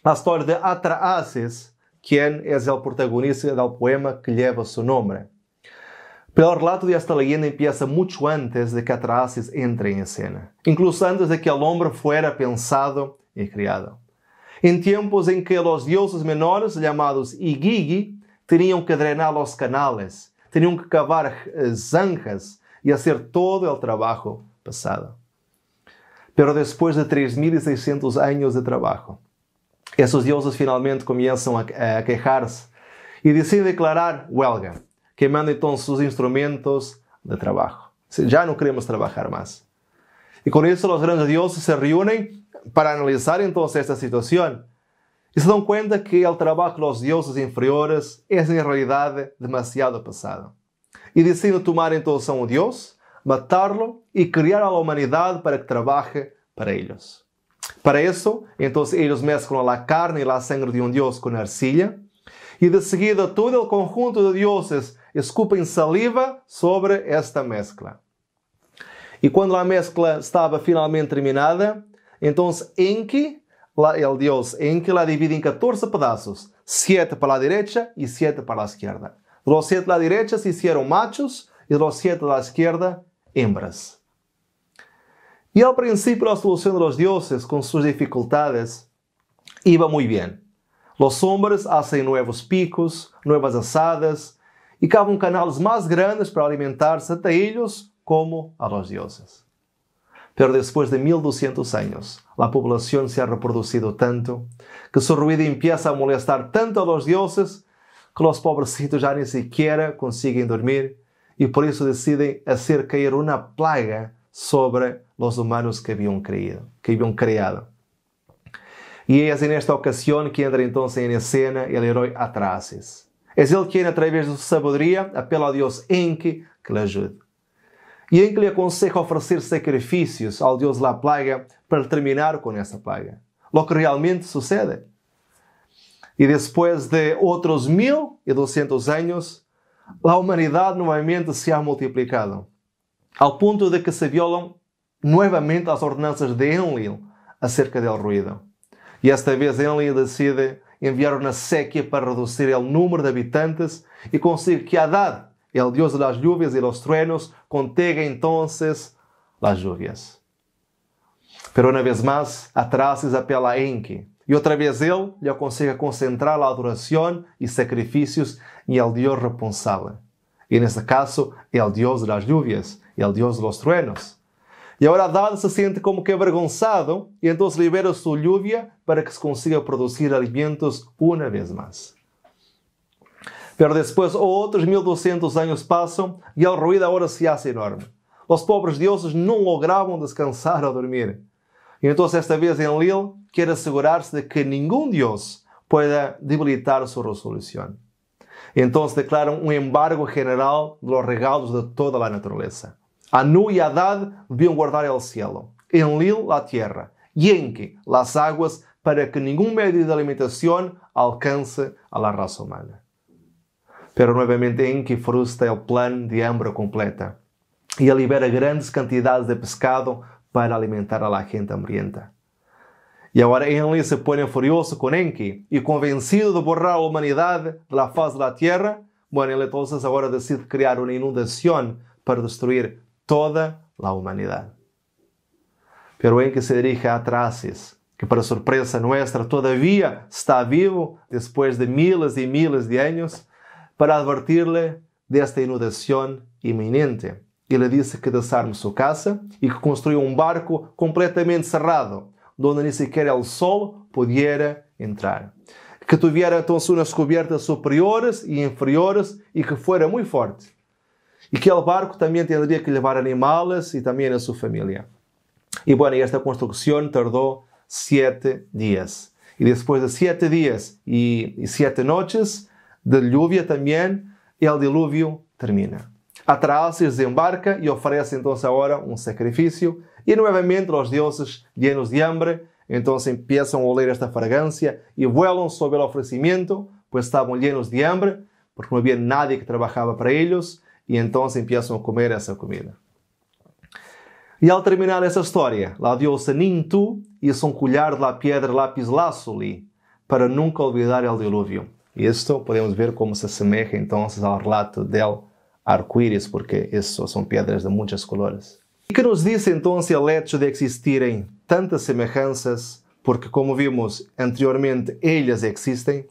la historia de Atrahasis, quien es el protagonista del poema que lleva su nombre. Pero el relato de esta leyenda empieza mucho antes de que Atrahasis entre en escena, incluso antes de que el hombre fuera pensado y creado. En tiempos en que los dioses menores, llamados Igigi, tenían que drenar los canales, tenían que cavar zanjas y hacer todo el trabajo pesado. Pero después de 3.600 años de trabajo, esos dioses finalmente comienzan a quejarse y deciden declarar huelga, quemando entonces sus instrumentos de trabajo. Ya no queremos trabajar más. Y con eso los grandes dioses se reúnen para analizar entonces esta situación. Y se dan cuenta que el trabajo de los dioses inferiores es en realidad demasiado pesado. Y deciden tomar entonces a un dios, matarlo y criar a la humanidad para que trabaje para ellos. Para eso, entonces ellos mezclan la carne y la sangre de un dios con arcilla, y de seguida todo el conjunto de dioses escupen saliva sobre esta mezcla. Y cuando la mezcla estaba finalmente terminada, entonces Enki, el dios Enki, la divide en 14 pedazos, 7 para la derecha y 7 para la izquierda. De los 7 de la derecha se hicieron machos y de los 7 de la izquierda, hembras. Y al principio la solución de los dioses con sus dificultades iba muy bien. Los hombres hacen nuevos picos, nuevas asadas y cavan canales más grandes para alimentarse tanto a ellos como a los dioses. Pero después de 1200 años, la población se ha reproducido tanto que su ruido empieza a molestar tanto a los dioses que los pobrecitos ya ni siquiera consiguen dormir y por eso deciden hacer caer una plaga sobre los humanos que habían creado. Y es en esta ocasión que entra entonces en escena el héroe Atrahasis. Es él quien, a través de su sabiduría, apela a Dios Enki que le ayude. Y Enki le aconseja ofrecer sacrificios al dios de la plaga para terminar con esa plaga. Lo que realmente sucede. Y después de otros 1200 años, la humanidad nuevamente se ha multiplicado, al punto de que se violan nuevamente las ordenanzas de Enlil acerca del ruido. Y esta vez Enlil decide enviar una sequía para reducir el número de habitantes y conseguir que Hadad, el dios de las lluvias y los truenos, contenga entonces las lluvias. Pero una vez más, Atrahasis apela a Enki. Y otra vez él le aconseja concentrar la adoración y sacrificios en el dios responsable. Y en este caso, el dios de las lluvias y el dios de los truenos. Y ahora Hadad se siente como que avergonzado y entonces libera su lluvia para que se consiga producir alimentos una vez más. Pero después otros 1200 años pasan y el ruido ahora se hace enorme. Los pobres dioses no lograban descansar o dormir. Y entonces esta vez Enlil quiere asegurarse de que ningún dios pueda debilitar su resolución. Y entonces declaran un embargo general de los regalos de toda la naturaleza. Anu y Hadad debían guardar el cielo, Enlil la tierra y Enki las aguas para que ningún medio de alimentación alcance a la raza humana. Pero nuevamente Enki frustra el plan de hambre completa y libera grandes cantidades de pescado para alimentar a la gente hambrienta. Y ahora Enlil se pone furioso con Enki y convencido de borrar a la humanidad de la faz de la tierra, bueno, él entonces ahora decide crear una inundación para destruir toda la humanidad. Pero Enki se dirige a Atrahasis, que para sorpresa nuestra todavía está vivo después de miles y miles de años, para advertirle de esta inundación inminente. Y le dice que desarme su casa y que construya un barco completamente cerrado, donde ni siquiera el sol pudiera entrar. Que tuviera entonces unas cubiertas superiores y inferiores y que fuera muy fuerte. Y que el barco también tendría que llevar animales y también a su familia. Y bueno, esta construcción tardó 7 días. Y después de 7 días y 7 noches de lluvia también, el diluvio termina. Atrahasis desembarca y ofrece entonces ahora un sacrificio. Y nuevamente los dioses, llenos de hambre, entonces empiezan a oler esta fragancia y vuelan sobre el ofrecimiento, pues estaban llenos de hambre, porque no había nadie que trabajaba para ellos, y entonces empiezan a comer esa comida. Y al terminar esa historia, la diosa Nintu hizo un collar de la piedra lapislázuli para nunca olvidar el diluvio. Y esto podemos ver cómo se asemeja entonces al relato del arco-íris, porque eso son piedras de muchos colores. ¿Y qué nos dice entonces el hecho de existirem tantas semejanzas? Porque como vimos anteriormente, ellas existen,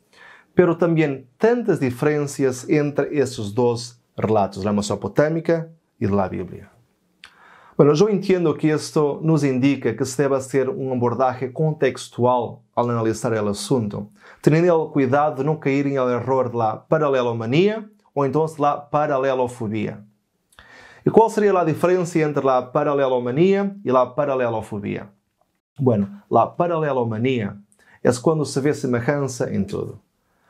pero también tantas diferencias entre estos dos relatos, la Mesopotámica y la Biblia. Bueno, yo entiendo que esto nos indica que se debe hacer un abordaje contextual al analizar el asunto, teniendo el cuidado de no caer en el error de la paralelomanía o entonces la paralelofobia. ¿Y cuál sería la diferencia entre la paralelomanía y la paralelofobia? Bueno, la paralelomanía es cuando se ve semejanza en todo.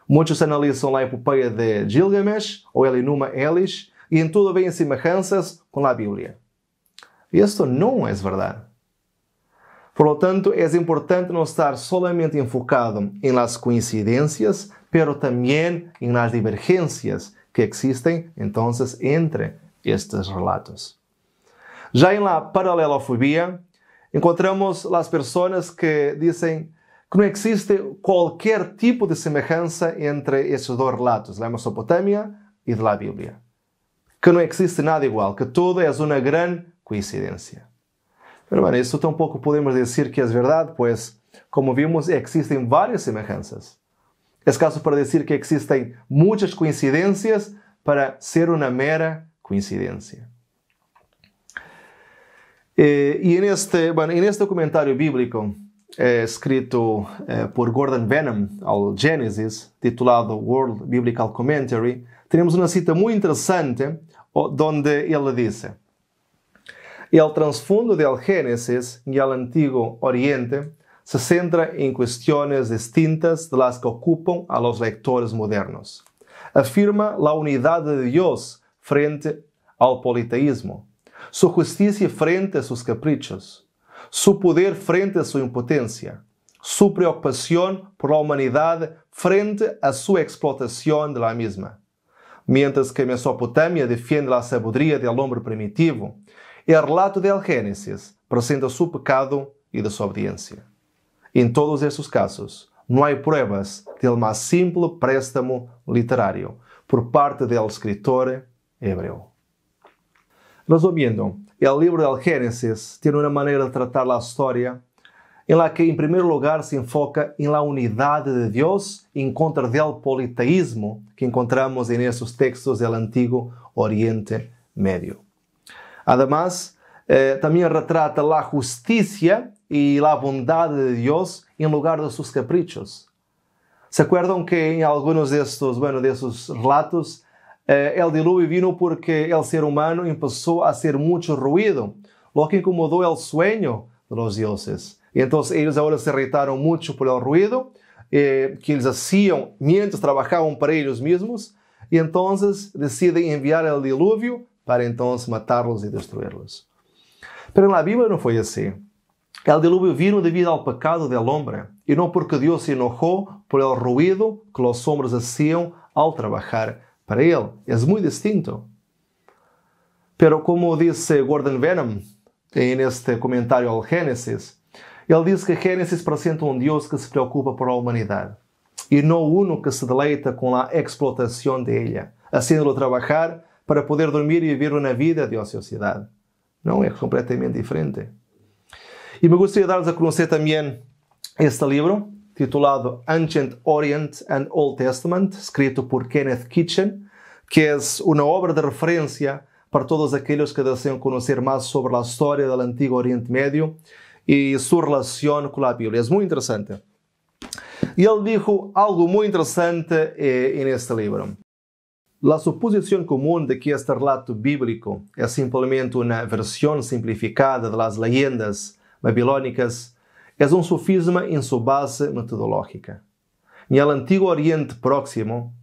Muchos analizan la epopeia de Gilgamesh o el Enuma Elish y en todo ven semejanzas con la Biblia. Y esto no es verdad. Por lo tanto, es importante no estar solamente enfocado en las coincidencias, pero también en las divergencias que existen entonces entre estos relatos. Ya en la paralelofobia, encontramos las personas que dicen que no existe cualquier tipo de semejanza entre estos dos relatos, la Mesopotamia y de la Biblia. Que no existe nada igual, que todo es una gran coincidencia. Pero bueno, eso tampoco podemos decir que es verdad, pues, como vimos, existen varias semejanzas. Es caso para decir que existen muchas coincidencias para ser una mera coincidencia. Y en este comentario bíblico escrito por Gordon Wenham al Génesis, titulado World Biblical Commentary, tenemos una cita muy interesante donde él dice: el trasfondo del Génesis y el Antiguo Oriente se centra en cuestiones distintas de las que ocupan a los lectores modernos. Afirma la unidad de Dios frente al politeísmo, su justicia frente a sus caprichos, su poder frente a su impotencia, su preocupación por la humanidad frente a su explotación de la misma. Mientras que Mesopotamia defiende la sabiduría del hombre primitivo, el relato del Génesis presenta su pecado y desobediencia. En todos estos casos, no hay pruebas del más simple préstamo literario por parte del escritor hebreo. Resumiendo, el libro del Génesis tiene una manera de tratar la historia en la que, en primer lugar, se enfoca en la unidad de Dios en contra del politeísmo que encontramos en esos textos del Antiguo Oriente Medio. Además, también retrata la justicia y la bondad de Dios en lugar de sus caprichos. ¿Se acuerdan que en algunos de estos relatos el diluvio vino porque el ser humano empezó a hacer mucho ruido, lo que incomodó el sueño de los dioses? Y entonces ellos ahora se irritaron mucho por el ruido que ellos hacían mientras trabajaban para ellos mismos, y entonces deciden enviar el diluvio para entonces matarlos y destruirlos. Pero en la Biblia no fue así. El diluvio vino debido al pecado del hombre, y no porque Dios se enojó por el ruido que los hombres hacían al trabajar para él. Es muy distinto. Pero como dice Gordon Wenham en este comentario al Génesis, él dice que Génesis presenta un Dios que se preocupa por la humanidad, y no uno que se deleita con la explotación de ella, haciéndolo trabajar para poder dormir y vivir una vida de ociosidad. No, es completamente diferente. Y me gustaría darles a conocer también este libro, titulado Ancient Orient and Old Testament, escrito por Kenneth Kitchen, que es una obra de referencia para todos aquellos que desean conocer más sobre la historia del Antiguo Oriente Medio y su relación con la Biblia. Es muy interesante. Y él dijo algo muy interesante en este libro. La suposición común de que este relato bíblico es simplemente una versión simplificada de las leyendas babilónicas es un sofisma en su base metodológica. En el Antiguo Oriente Próximo,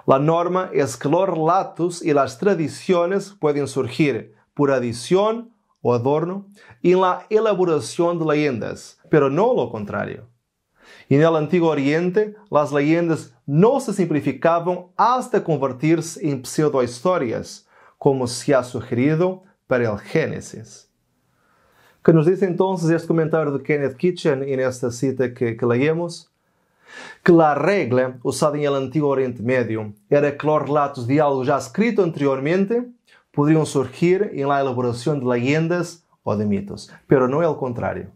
la norma es que los relatos y las tradiciones pueden surgir por adición o adorno en la elaboración de leyendas, pero no lo contrario. En el Antiguo Oriente, las leyendas no se simplificaban hasta convertirse en pseudohistorias, como se ha sugerido para el Génesis. ¿Qué nos dice entonces este comentario de Kenneth Kitchen en esta cita que leemos? que la regla usada en el antiguo Oriente Medio era que los relatos de algo ya escrito anteriormente podrían surgir en la elaboración de leyendas o de mitos, pero no el contrario.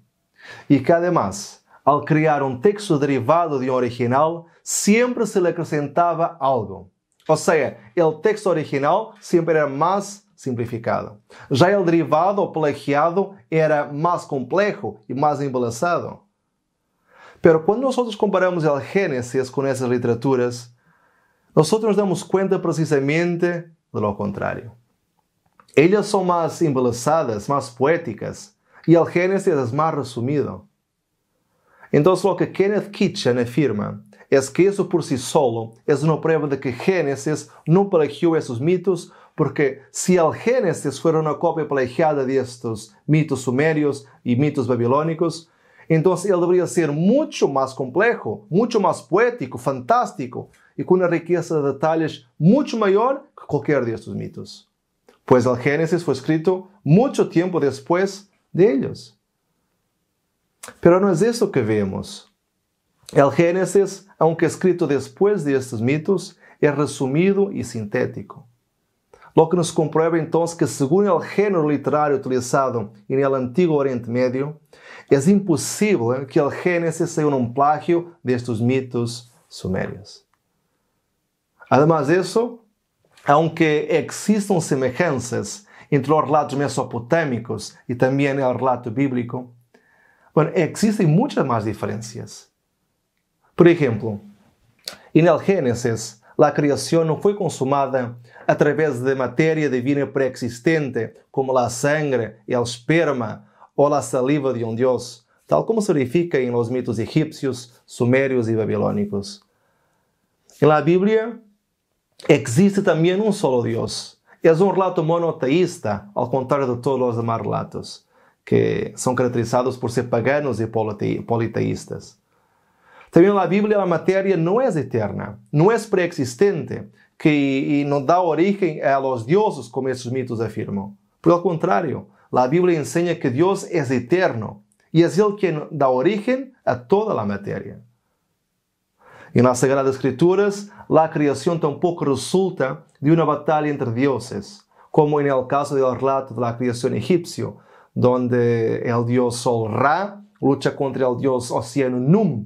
Y que además, al crear un texto derivado de un original, siempre se le acrescentaba algo. O sea, el texto original siempre era más simplificado. Já el derivado o plagiado era más complejo y más embelezado. Pero cuando nosotros comparamos el Génesis con esas literaturas, nosotros nos damos cuenta precisamente de lo contrario. Ellas son más embelezadas, más poéticas, y el Génesis es más resumido. Entonces lo que Kenneth Kitchen afirma es que eso por sí solo es una prueba de que Génesis no plagió esos mitos, porque si el Génesis fuera una copia plagiada de estos mitos sumerios y mitos babilónicos, entonces él debería ser mucho más complejo, mucho más poético, fantástico y con una riqueza de detalles mucho mayor que cualquier de estos mitos. Pues el Génesis fue escrito mucho tiempo después de ellos. Pero no es eso que vemos. El Génesis, aunque escrito después de estos mitos, es resumido y sintético. Lo que nos comprueba entonces que según el género literario utilizado en el antiguo Oriente Medio, es imposible que el Génesis sea un plagio de estos mitos sumerios. Además de eso, aunque existan semejanzas entre los relatos mesopotâmicos y también el relato bíblico, existen muchas más diferencias. Por ejemplo, en el Génesis, la creación no fue consumada a través de materia divina preexistente, como la sangre, el esperma o la saliva de un dios, tal como se verifica en los mitos egipcios, sumerios y babilónicos. En la Biblia existe también un solo Dios. Es un relato monoteísta, al contrario de todos los demás relatos, que son caracterizados por ser paganos y politeístas. También en la Biblia la materia no es eterna, no es preexistente, que no da origen a los dioses, como estos mitos afirman. Por el contrario, la Biblia enseña que Dios es eterno y es Él quien da origen a toda la materia. En las Sagradas Escrituras, la creación tampoco resulta de una batalla entre dioses, como en el caso del relato de la creación egipcio, donde el dios Sol Ra lucha contra el dios Océano Num,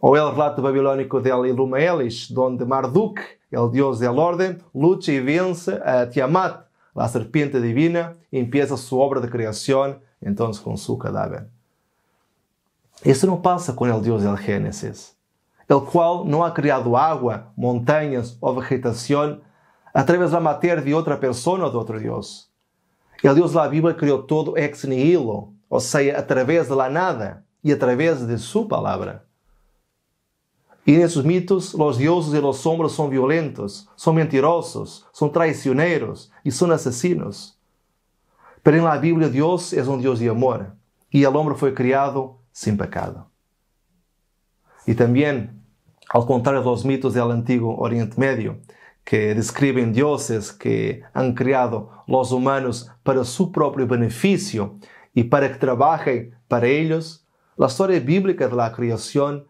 o el relato babilónico del Enuma Elish, donde Marduk, el dios del orden, lucha y vence a Tiamat, la serpiente divina, y empieza su obra de creación, entonces con su cadáver. Eso no pasa con el Dios del Génesis, el cual no ha creado agua, montañas o vegetación a través de la materia de otra persona o de otro Dios. El Dios de la Biblia creó todo ex nihilo, o sea, a través de la nada y a través de su palabra. Y en esos mitos, los dioses y los hombres son violentos, son mentirosos, son traicioneros y son asesinos. Pero en la Biblia Dios es un Dios de amor y el hombre fue criado sin pecado. Y también, al contrario de los mitos del antiguo Oriente Medio, que describen dioses que han creado los humanos para su propio beneficio y para que trabajen para ellos, la historia bíblica de la creación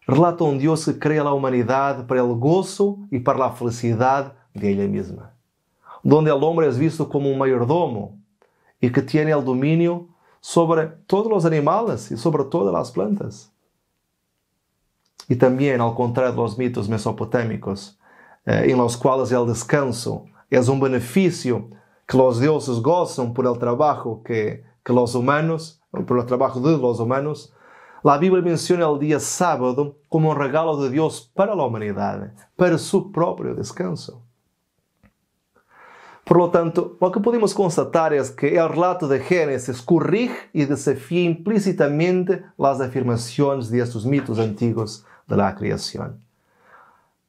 relata un Dios que crea la humanidad para el gozo y para la felicidad de ella misma, donde el hombre es visto como un mayordomo y que tiene el dominio sobre todos los animales y sobre todas las plantas. Y también, al contrario de los mitos mesopotámicos, en los cuales el descanso es un beneficio que los dioses gozan por el trabajo por el trabajo de los humanos, la Biblia menciona el día sábado como un regalo de Dios para la humanidad, para su propio descanso. Por lo tanto, lo que podemos constatar es que el relato de Génesis corrige y desafía implícitamente las afirmaciones de estos mitos antiguos de la creación.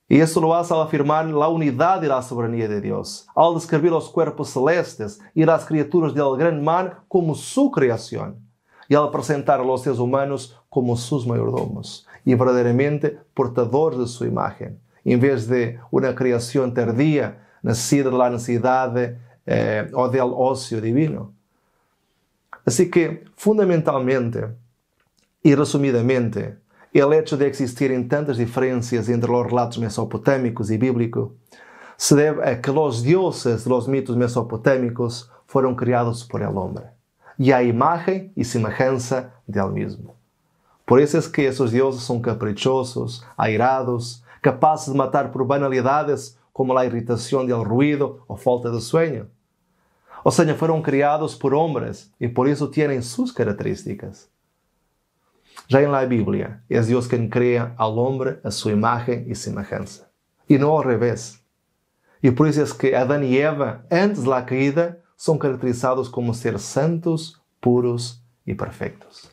Y esto lo hace al afirmar la unidad y la soberanía de Dios, al describir los cuerpos celestes y las criaturas del gran mar como su creación, y al presentar a los seres humanos como sus mayordomos y verdaderamente portadores de su imagen, en vez de una creación tardía, nacida de la necesidad o del ocio divino. Así que, fundamentalmente y resumidamente, el hecho de existirem tantas diferencias entre los relatos mesopotâmicos y bíblicos se debe a que los dioses de los mitos mesopotámicos fueron criados por el hombre, y a imagen y semejanza del mismo. Por eso es que esos dioses son caprichosos, airados, capazes de matar por banalidades como la irritación del ruido o falta de sueño. O sea, fueron criados por hombres y por eso tienen sus características. Ya en la Biblia, es Dios quien crea al hombre a su imagen y semejanza, y no al revés. Y por eso es que Adán y Eva, antes de la caída, son caracterizados como seres santos, puros y perfectos.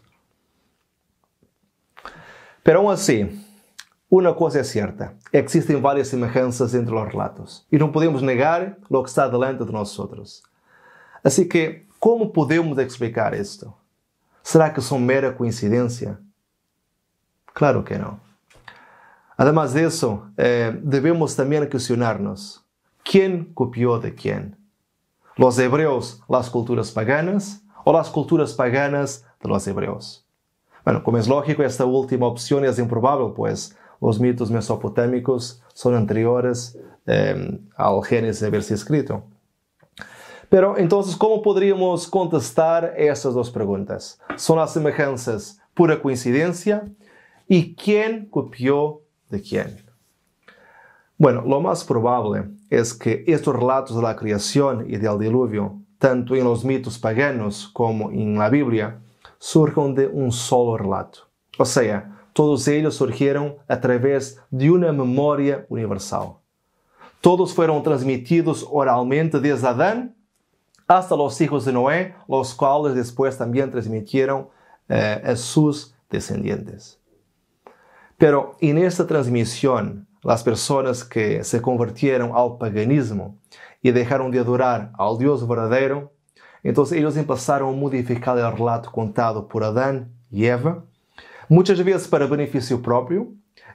Pero aún así, una cosa es cierta: existen varias semejanzas entre los relatos, y no podemos negar lo que está delante de nosotros. Así que, ¿cómo podemos explicar esto? ¿Será que son mera coincidencia? Claro que no. Además de eso, debemos también cuestionarnos: ¿quién copió de quién? ¿Los hebreos, las culturas paganas, o las culturas paganas de los hebreos? Bueno, como es lógico, esta última opción es improbable, pues los mitos mesopotámicos son anteriores al Génesis de haberse escrito. Pero entonces, ¿cómo podríamos contestar estas dos preguntas? ¿Son las semejanzas pura coincidencia? ¿Y quién copió de quién? Bueno, lo más probable es que estos relatos de la creación y del diluvio, tanto en los mitos paganos como en la Biblia, surjan de un solo relato. O sea, todos ellos surgieron a través de una memoria universal. Todos fueron transmitidos oralmente desde Adán hasta los hijos de Noé, los cuales después también transmitieron a sus descendientes. Pero en esta transmisión, las personas que se convirtieron al paganismo y dejaron de adorar al Dios verdadero, entonces ellos empezaron a modificar el relato contado por Adán y Eva, muchas veces para beneficio propio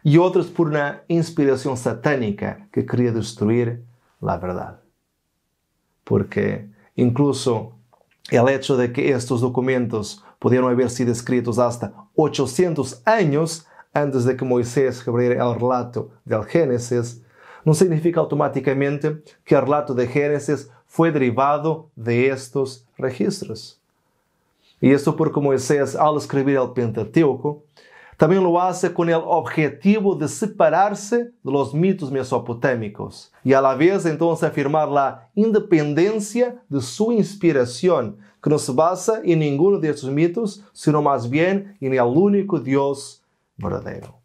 y otras por una inspiración satánica que quería destruir la verdad. Porque incluso el hecho de que estos documentos pudieron haber sido escritos hasta 800 años antes de que Moisés escribiera el relato del Génesis, no significa automáticamente que el relato de Génesis fue derivado de estos registros. Y esto porque Moisés, al escribir el Pentateuco, también lo hace con el objetivo de separarse de los mitos mesopotámicos y a la vez entonces afirmar la independencia de su inspiración, que no se basa en ninguno de estos mitos, sino más bien en el único Dios verdadero.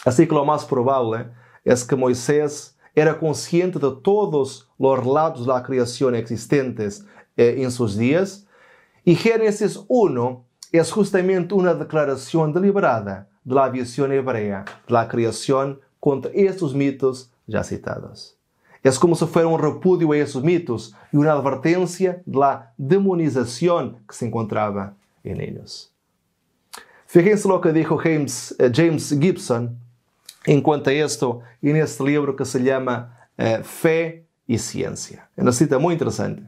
Así que lo más probable es que Moisés era consciente de todos los relatos de la creación existentes en sus días, y Génesis 1 es justamente una declaración deliberada de la visión hebrea de la creación contra estos mitos ya citados. Es como si fuera un repudio a esos mitos y una advertencia de la demonización que se encontraba en ellos. Fíjense lo que dijo James Gibson en cuanto a esto en este libro que se llama Fe y Ciencia. Es una cita muy interesante.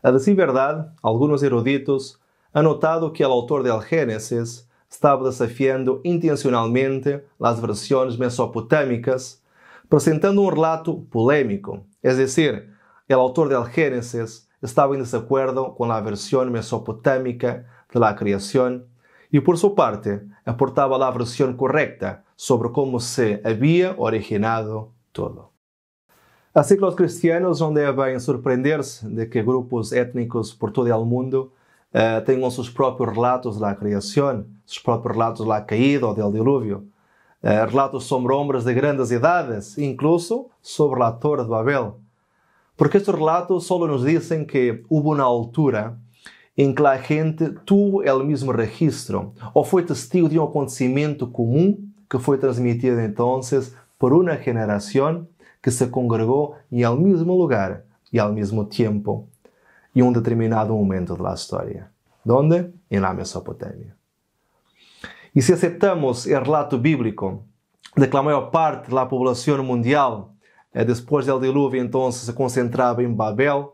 A decir verdad, algunos eruditos han notado que el autor del Génesis estaba desafiando intencionalmente las versiones mesopotámicas, presentando un relato polémico. Es decir, el autor del Génesis estaba en desacuerdo con la versión mesopotámica de la creación y por su parte aportaba la versión correcta sobre cómo se había originado todo. Así que los cristianos no deben sorprenderse de que grupos étnicos por todo el mundo tengan sus propios relatos de la creación, sus propios relatos de la caída o del diluvio, relatos sobre hombres de grandes edades, incluso sobre la Torre de Babel. Porque estos relatos solo nos dicen que hubo una altura en que la gente tuvo el mismo registro o fue testigo de un acontecimiento común que fue transmitido entonces por una generación que se congregó en el mismo lugar y al mismo tiempo en un determinado momento de la historia. ¿Dónde? En la Mesopotamia. Y si aceptamos el relato bíblico de que la mayor parte de la población mundial después del diluvio entonces se concentraba en Babel,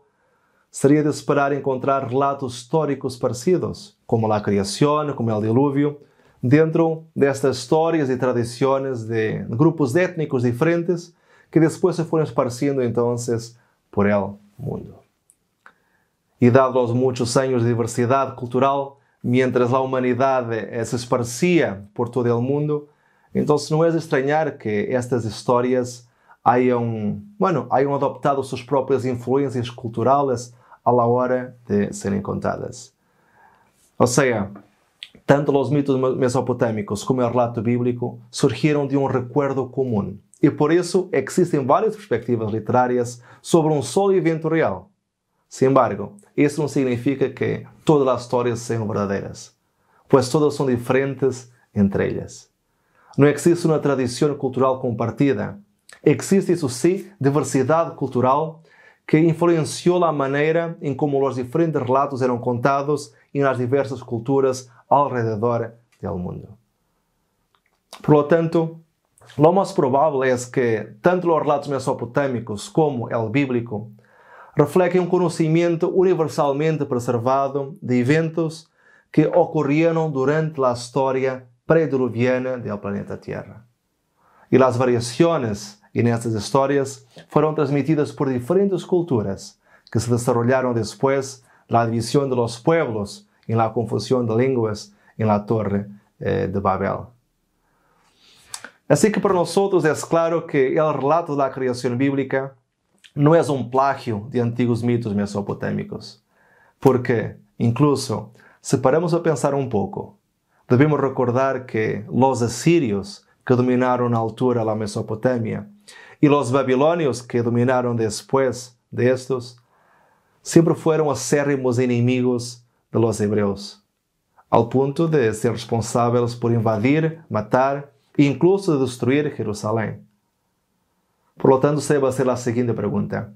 sería de esperar encontrar relatos históricos parecidos, como la creación, como el diluvio, dentro destas histórias e tradições de grupos étnicos diferentes que depois se foram esparcindo então por el mundo. E dado os muitos anos de diversidade cultural, mientras a humanidade se esparcia por todo o mundo, então não é de estranhar que estas histórias hayan adoptado suas próprias influências culturais a la hora de serem contadas. Ou seja, tanto os mitos mesopotâmicos como o relato bíblico surgiram de um recuerdo comum. E por isso existem várias perspectivas literárias sobre um só evento real. Sin embargo, isso não significa que todas as histórias sejam verdadeiras, pois todas são diferentes entre elas. Não existe uma tradição cultural compartida. Existe, isso sim, diversidade cultural que influenciou a maneira em como os diferentes relatos eram contados nas diversas culturas ao redor do mundo. Por lo tanto, lo mais provável é que tanto os relatos mesopotâmicos como o bíblico refletem um conhecimento universalmente preservado de eventos que ocorreram durante a história pré-diluviana do planeta Terra. E as variações nessas histórias foram transmitidas por diferentes culturas que se desarrollaram depois da divisão de los pueblos e la confusão de línguas em la Torre de Babel. Assim que para nós é claro que o relato da criação bíblica não é um plágio de antigos mitos mesopotâmicos, porque, incluso, se paramos a pensar um pouco, devemos recordar que os assírios, que dominaram na altura a Mesopotâmia, e os babilônios, que dominaram depois destes, sempre foram acérrimos inimigos de los hebreus, ao ponto de ser responsáveis por invadir, matar e incluso de destruir Jerusalém. Por lo tanto, se va a hacer a seguinte pergunta: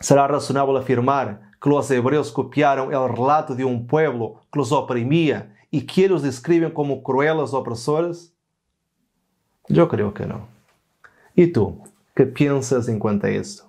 será razonável afirmar que os hebreus copiaram o relato de um pueblo que os oprimia e que eles descrevem como crueles opressores? Eu creio que não. E tu, que pensas enquanto a isto?